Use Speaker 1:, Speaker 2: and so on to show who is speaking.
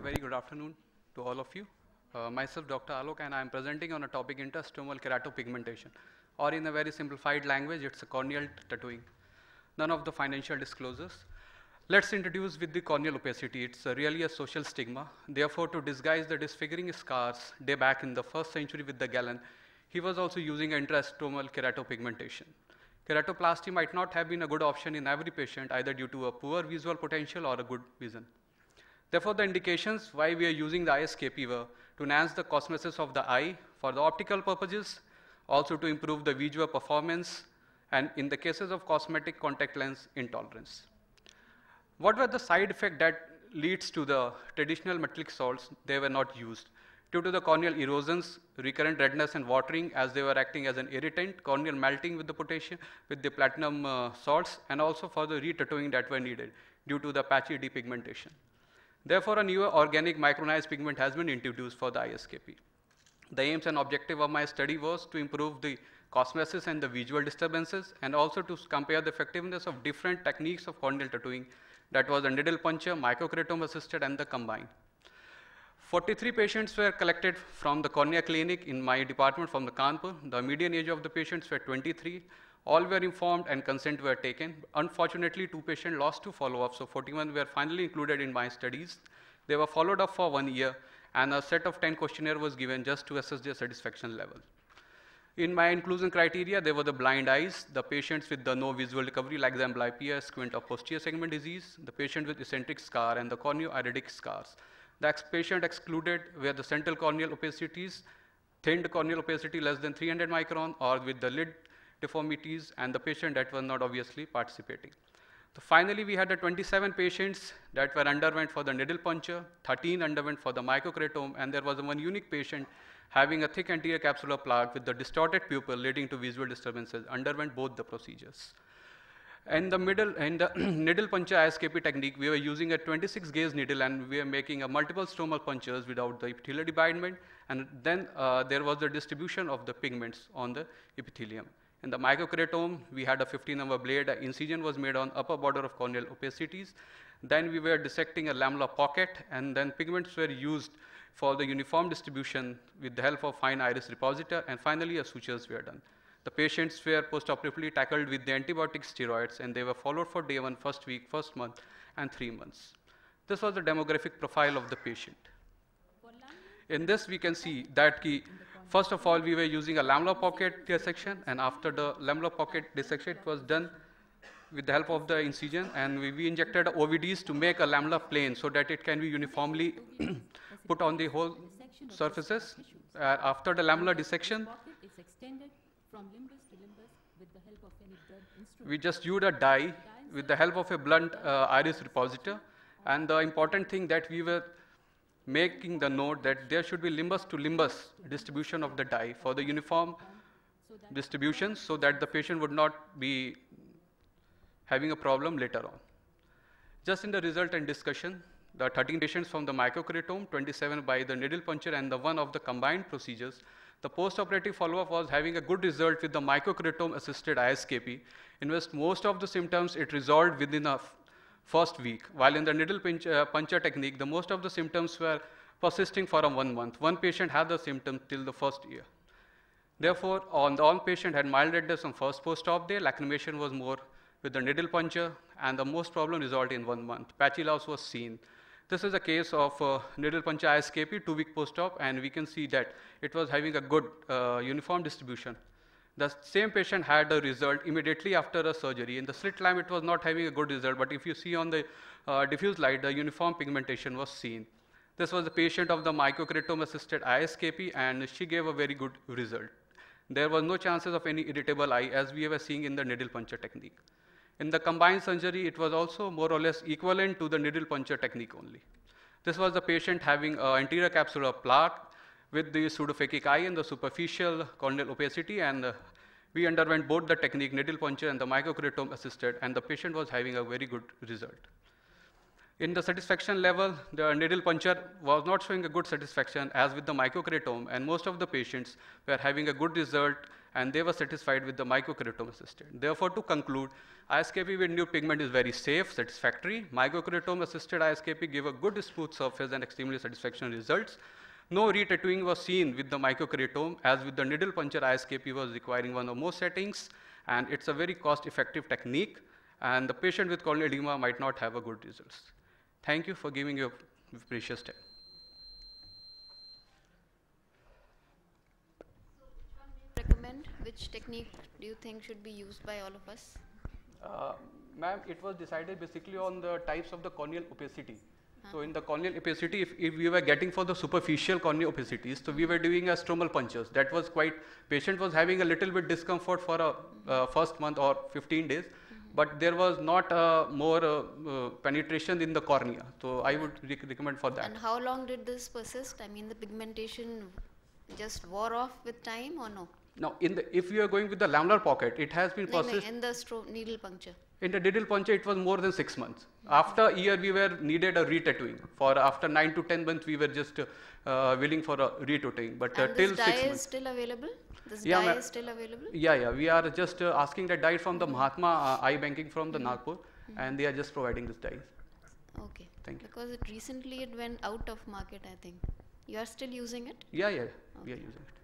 Speaker 1: very good afternoon to all of you. Myself, Dr. Alok, and I am presenting on a topic Intrastromal Keratopigmentation, or in a very simplified language, it's a corneal tattooing. None of the financial disclosures. Let's introduce with the corneal opacity. It's really a social stigma. Therefore, to disguise the disfiguring scars day back in the 1st century with the Gallen, he was also using intrastromal keratopigmentation. Keratoplasty might not have been a good option in every patient, either due to a poor visual potential or a good vision. Therefore, the indications why we are using the ISKP were to enhance the cosmesis of the eye for the optical purposes, also to improve the visual performance, and in the cases of cosmetic contact lens intolerance. What were the side effects that leads to the traditional metallic salts? They were not used. Due to the corneal erosions, recurrent redness and watering, as they were acting as an irritant, corneal melting with the potassium, with the platinum salts, and also for the re-tattooing that were needed due to the patchy depigmentation. Therefore, a newer organic micronized pigment has been introduced for the ISKP. The aims and objective of my study was to improve the cosmesis and the visual disturbances, and also to compare the effectiveness of different techniques of corneal tattooing, that was a needle puncture, microkeratom assisted, and the combined. 43 patients were collected from the cornea clinic in my department from the Kanpur. The median age of the patients were 23. All were informed and consent were taken. Unfortunately, 2 patients lost to follow-up, so 41 were finally included in my studies. They were followed up for 1 year, and a set of 10 questionnaire was given just to assess their satisfaction level. In my inclusion criteria, there were the blind eyes, the patients with the no visual recovery, like the amblyopia, squint or posterior segment disease, the patient with eccentric scar, and the corneoiridic scars. The patient excluded were the central corneal opacities, thinned corneal opacity less than 300 micron, or with the lid deformities, and the patient that was not obviously participating. So finally, we had the 27 patients that were underwent for the needle puncture, 13 underwent for the microkeratom, and there was one unique patient having a thick anterior capsular plaque with the distorted pupil leading to visual disturbances, underwent both the procedures. In the needle puncture ISKP technique, we were using a 26 gauge needle, and we were making a multiple stromal punctures without the epithelial debridement, and then there was the distribution of the pigments on the epithelium. In the microkeratom, we had a 15-number blade. An incision was made on upper border of corneal opacities. Then we were dissecting a lamellar pocket, and then pigments were used for the uniform distribution with the help of fine iris repositor, and finally, sutures were done. The patients were postoperatively tackled with the antibiotic steroids, and they were followed for day 1, first week, first month, and 3 months. This was the demographic profile of the patient. In this, we can see that first of all, we were using a lamellar pocket dissection, and after the lamellar pocket dissection, it was done with the help of the incision, and we injected OVDs to make a lamellar plane so that it can be uniformly put on the whole surfaces. After the lamellar dissection, we just used a dye with the help of a blunt iris repositor, and the important thing that we were making the note that there should be limbus to limbus distribution of the dye for the uniform distribution, so that the patient would not be having a problem later on. Just in the result and discussion, the 13 patients from the microkeratom, 27 by the needle puncture, and the 1 of the combined procedures, the post-operative follow-up was having a good result with the microkeratom assisted ISKP. In which most of the symptoms it resolved within a first week, while in the needle puncture technique, the most of the symptoms were persisting for 1 month. 1 patient had the symptom till the first year. Therefore, all patient had mild redness on first post-op day. Lacrimation was more with the needle puncture, and the most problem resolved in 1 month. Patchy loss was seen. This is a case of needle puncture ISKP 2-week post-op, and we can see that it was having a good uniform distribution. The same patient had a result immediately after a surgery. In the slit lamp, it was not having a good result, but if you see on the diffuse light, the uniform pigmentation was seen. This was the patient of the microkeratom assisted ISKP, and she gave a very good result. There was no chances of any irritable eye, as we were seeing in the needle puncture technique. In the combined surgery, it was also more or less equivalent to the needle puncture technique only. This was the patient having anterior capsular plaque with the pseudophakic eye and the superficial corneal opacity, and we underwent both the technique, needle puncture and the microkeratom assisted, and the patient was having a very good result. In the satisfaction level, the needle puncture was not showing a good satisfaction as with the microkeratom, and most of the patients were having a good result, and they were satisfied with the microkeratome assisted. Therefore, to conclude, ISKP with nude pigment is very safe, satisfactory. Microkeratome assisted ISKP give a good smooth surface and extremely satisfactory results. No re-tattooing was seen with the microkeratome, as with the needle puncture ISKP was requiring one or more settings, and it's a very cost-effective technique, and the patient with corneal edema might not have a good results. Thank you for giving your precious time.
Speaker 2: Recommend which technique do you think should be used by all of us?
Speaker 1: Ma'am, it was decided basically on the types of the corneal opacity. So in the corneal opacity, if we were getting for the superficial corneal opacities, so we were doing a stromal punctures. That was quite, patient was having a little bit discomfort for a first month or 15 days, but there was not more penetration in the cornea. So I would recommend for that.
Speaker 2: And how long did this persist? I mean, the pigmentation just wore off with time or no?
Speaker 1: Now, if you are going with the lamellar pocket, it has been persisted.
Speaker 2: In the needle puncture.
Speaker 1: In the needle puncture, it was more than 6 months. After a year, we were needed a re-tattooing. For after 9 to 10 months, we were just willing for a re-tattooing. But
Speaker 2: and
Speaker 1: till
Speaker 2: this
Speaker 1: 6
Speaker 2: dye
Speaker 1: months.
Speaker 2: is still available? This dye is still available?
Speaker 1: Yeah. We are just asking that dye from the Mahatma Eye Banking from the Nagpur, and they are just providing this dye.
Speaker 2: Okay.
Speaker 1: Thank you.
Speaker 2: Because recently it went out of market, I think. You are still using it?
Speaker 1: Yeah. We are using it.